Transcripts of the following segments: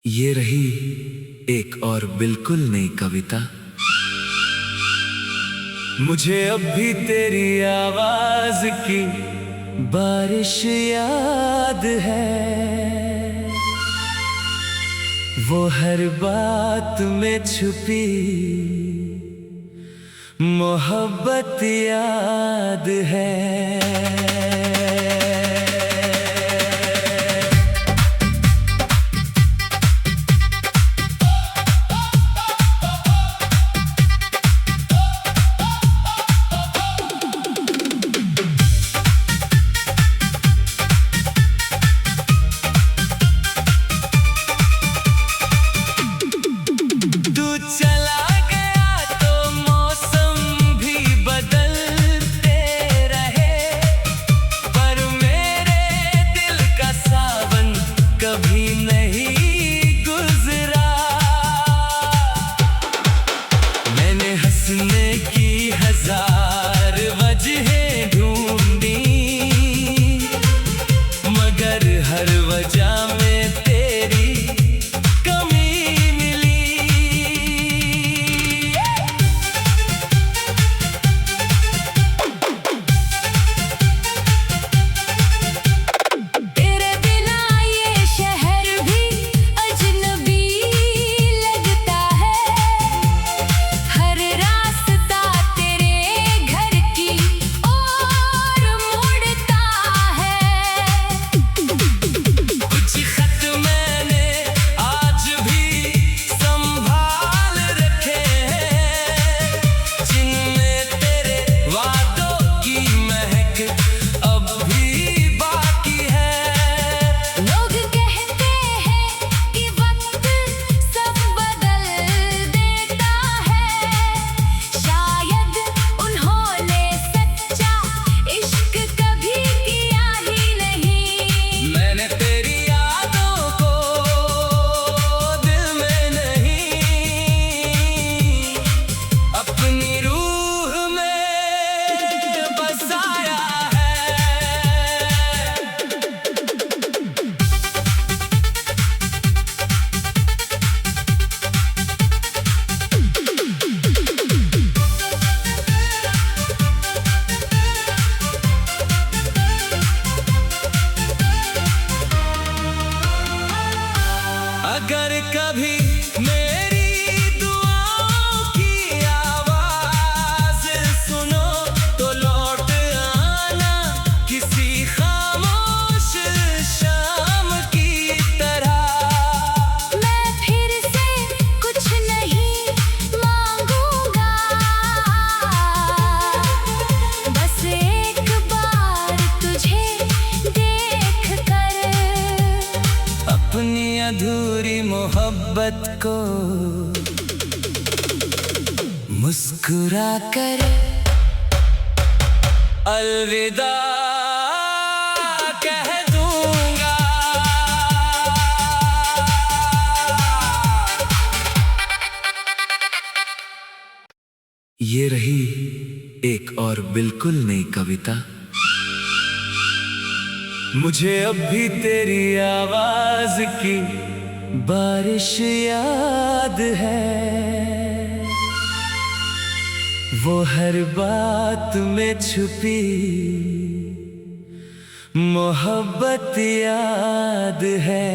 ये रही एक और बिल्कुल नई कविता। मुझे अब भी तेरी आवाज की बारिश याद है, वो हर बात में छुपी मोहब्बत याद है। हजार वजहें ढूंढी मगर हर वजह में तेरी कमी मिली। तेरे बिना ये शहर भी अजनबी लगता है, हर रास्ता अगर कभी मेरी दुआओं की आवाज सुनो तो लौट आना किसी खामोश शाम की तरह। मैं फिर से कुछ नहीं मांगूंगा, बस एक बार तुझे देख कर अपनी अधूरी मोहब्बत को मुस्कुरा कर अलविदा कह दूंगा। ये रही एक और बिल्कुल नई कविता। मुझे अब भी तेरी आवाज की बारिश याद है, वो हर बात में छुपी मोहब्बत याद है।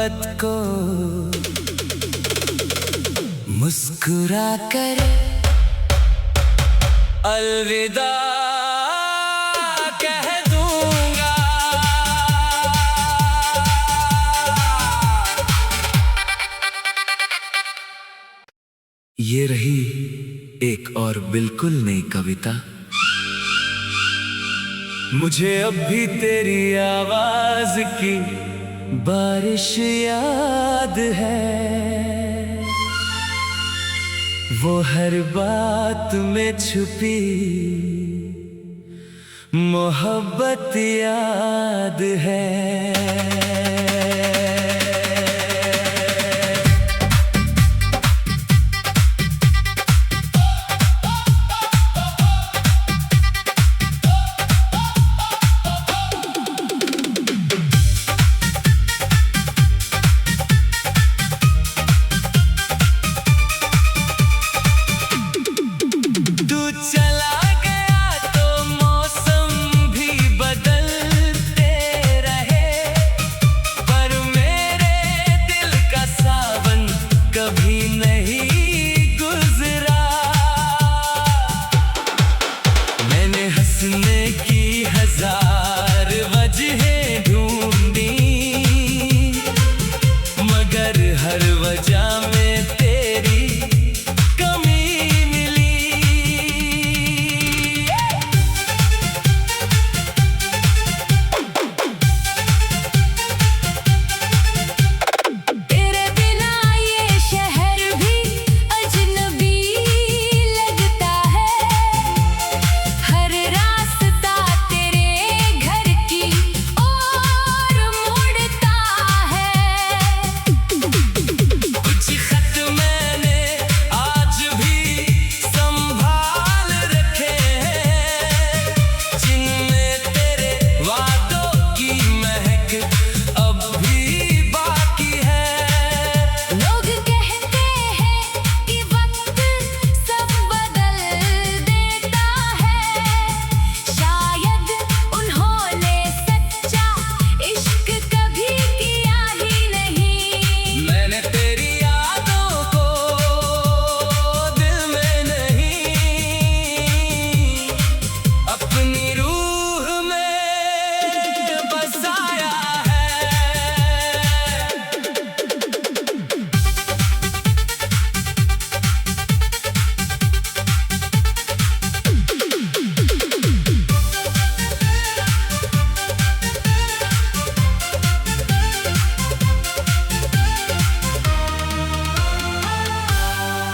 मोहब्बत को मुस्कुरा कर अलविदा कह दूंगा। ये रही एक और बिल्कुल नई कविता। मुझे अब भी तेरी आवाज की बारिश याद है, वो हर बात में छुपी मोहब्बत याद है।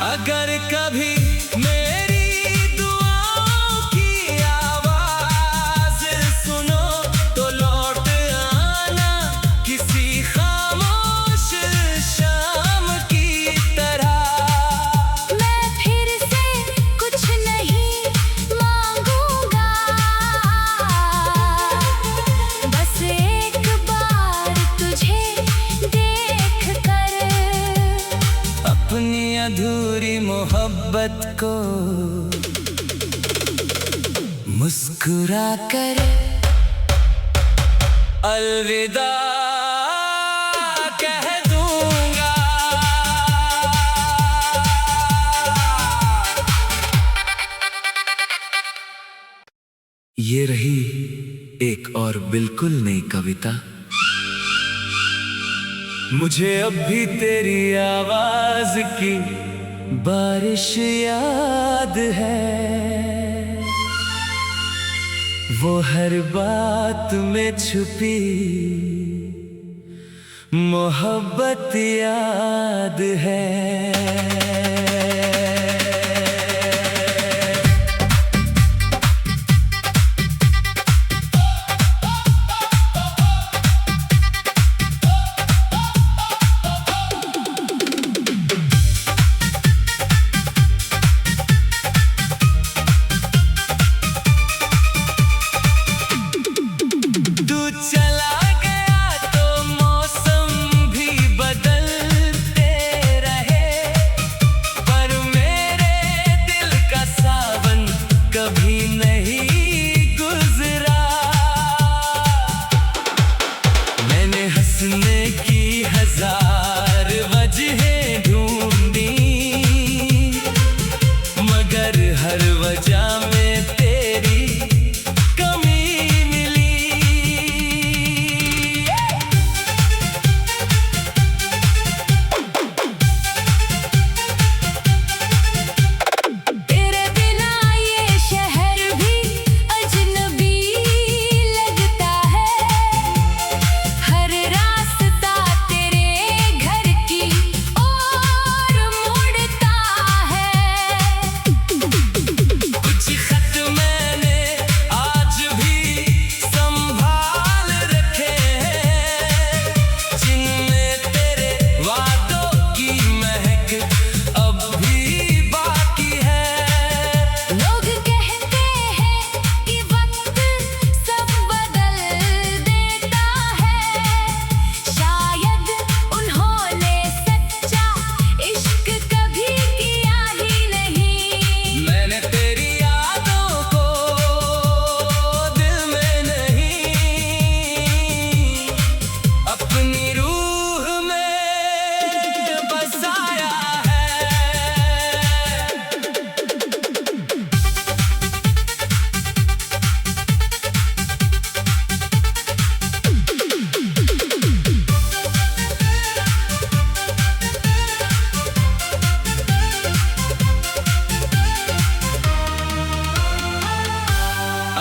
अगर कभी मेरी दुआओं की आवाज सुनो तो लौट आना किसी खामोश शाम की तरह। मैं फिर से कुछ नहीं मांगूंगा, बस एक बार तुझे देख कर अपनी अधूरी मोहब्बत को मुस्कुरा कर अलविदा कह दूंगा। ये रही एक और बिल्कुल नई कविता। मुझे अब भी तेरी आवाज की बारिश याद है, वो हर बात में छुपी मोहब्बत याद है।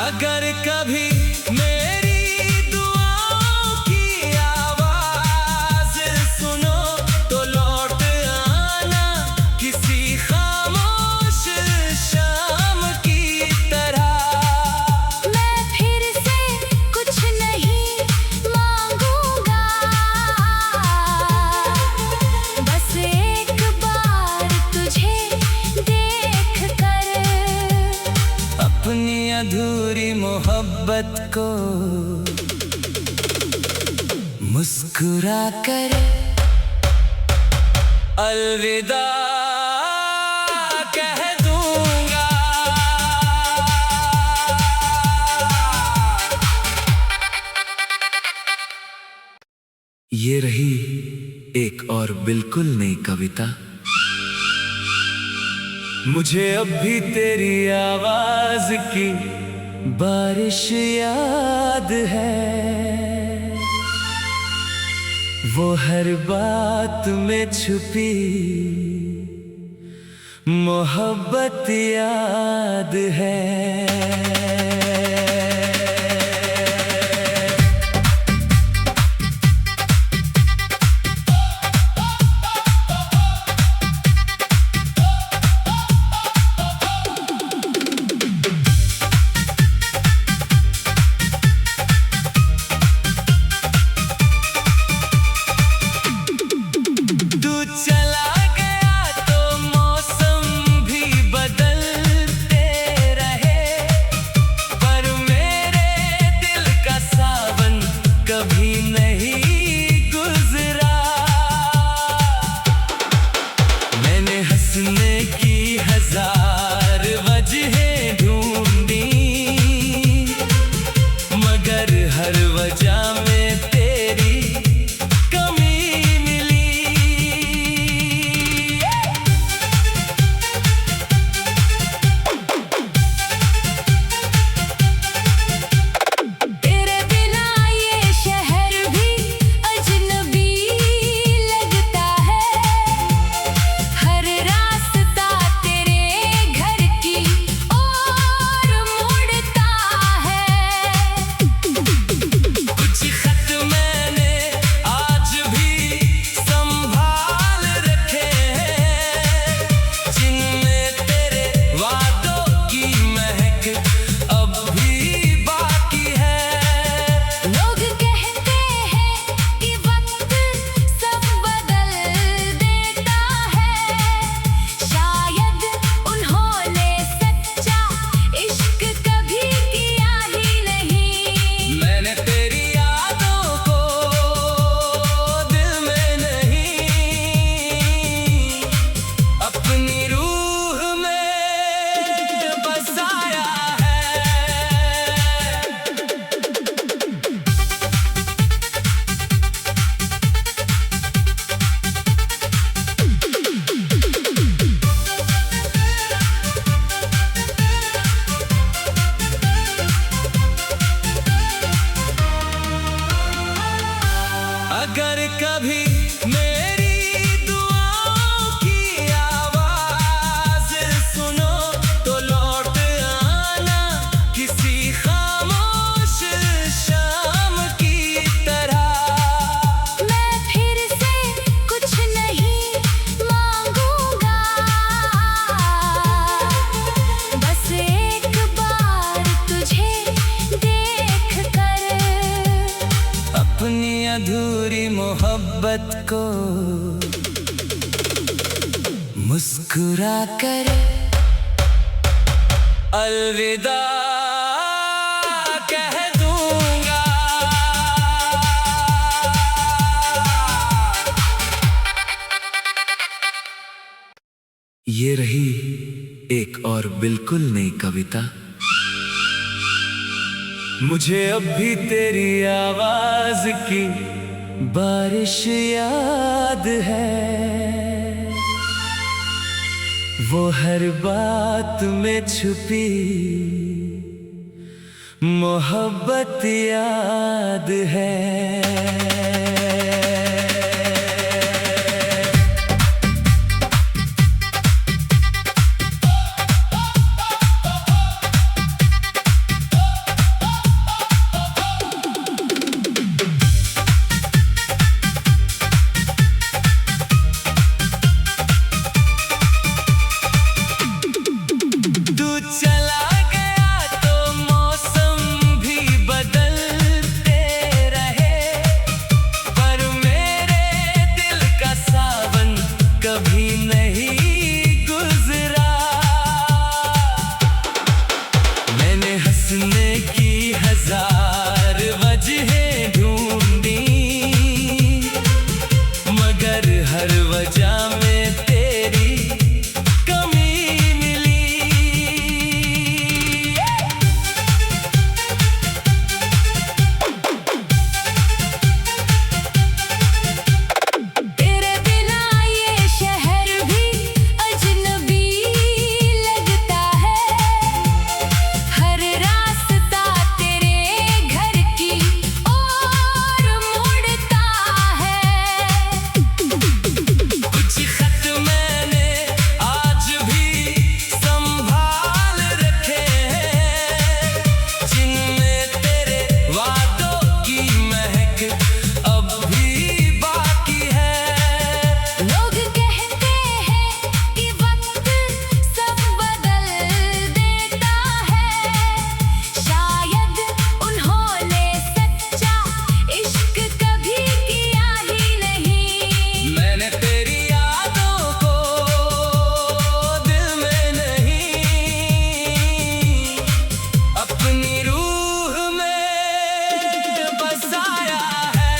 अगर कभी मेरी दुआओं की आवाज सुनो तो लौट आना किसी खामोश शाम की तरह। मैं फिर से कुछ नहीं मांगूंगा, बस एक बार तुझे देख कर अपनी अधूरी मोहब्बत को मुस्कुरा कर अलविदा कह दूंगा। ये रही एक और बिल्कुल नई कविता। मुझे अब भी तेरी आवाज की बारिश याद है, वो हर बात में छुपी मोहब्बत याद है। चला गया तो मौसम भी बदलते रहे, पर मेरे दिल का सावन कभी नहीं गुजरा। मैंने हंसने की हजार वजहें ढूंढी, मगर हर वजह में तेरी अगर कभी मेरी दुआओं की आवाज सुनो तो लौट आना किसी खामोश शाम की तरह। मैं फिर से कुछ नहीं मांगूंगा, बस एक बार तुझे देख कर अपनी अधूरी मोहब्बत को मुस्कुरा कर अलविदा कह दूंगा। ये रही एक और बिल्कुल नई कविता। मुझे अब भी तेरी आवाज की बारिश याद है, वो हर बात में छुपी मोहब्बत याद है। 1000 वजहें ढूंढी, मगर हर वजह में तेरी कमी मिली। तेरे बिना ये शहर भी अजनबी लगता है, हर रास्ता तेरे घर की ओर मुड़ता है। कुछ खत मैंने आज भी संभाल रखे हैं, जिनमें तेरे वादों की महक अब भी बाकी है। लोग कहते हैं कि वक्त सब बदल देता है, शायद उन्होंने सच्चा इश्क कभी किया ही नहीं। मैंने तेरी यादों को दिल में नहीं, अपनी रूह में बसाया है।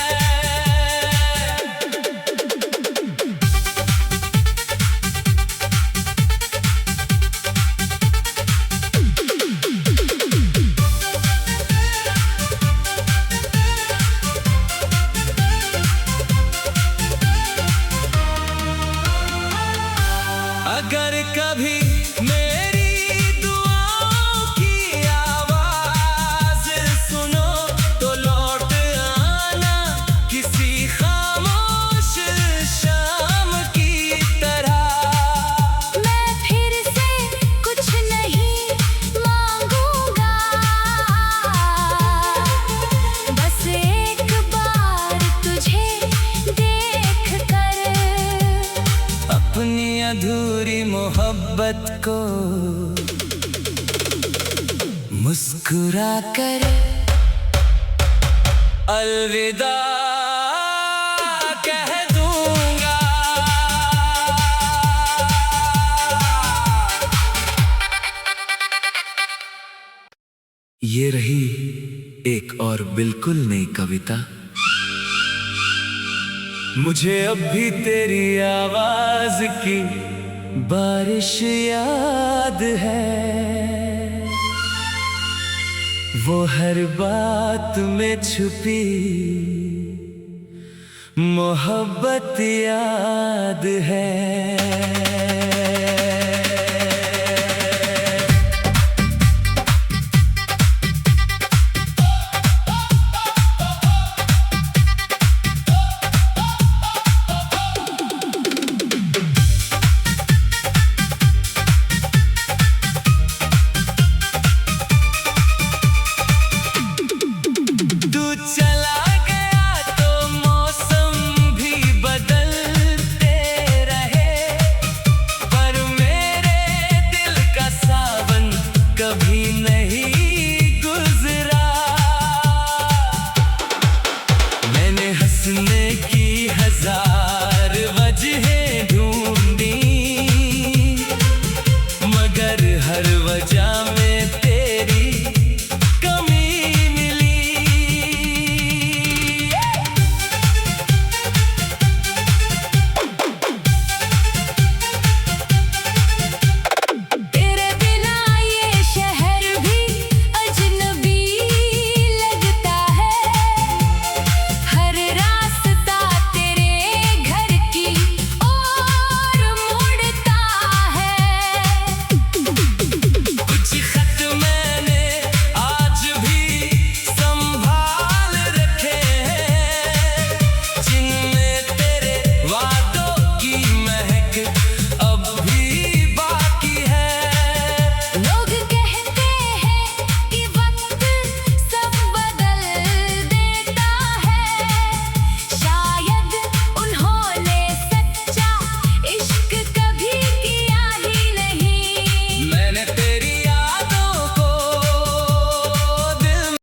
अगर कभी मेरी दुआओं की आवाज सुनो तो लौट आना किसी खामोश शाम की तरह। मैं फिर से कुछ नहीं मांगूंगा, बस एक बार तुझे देख कर अपनी अधूरी मोहब्बत को मुस्कुरा कर अलविदा कह दूंगा। ये रही एक और बिल्कुल नई कविता। मुझे अब भी तेरी आवाज की बारिश याद है, वो हर बात में छुपी मोहब्बत याद है।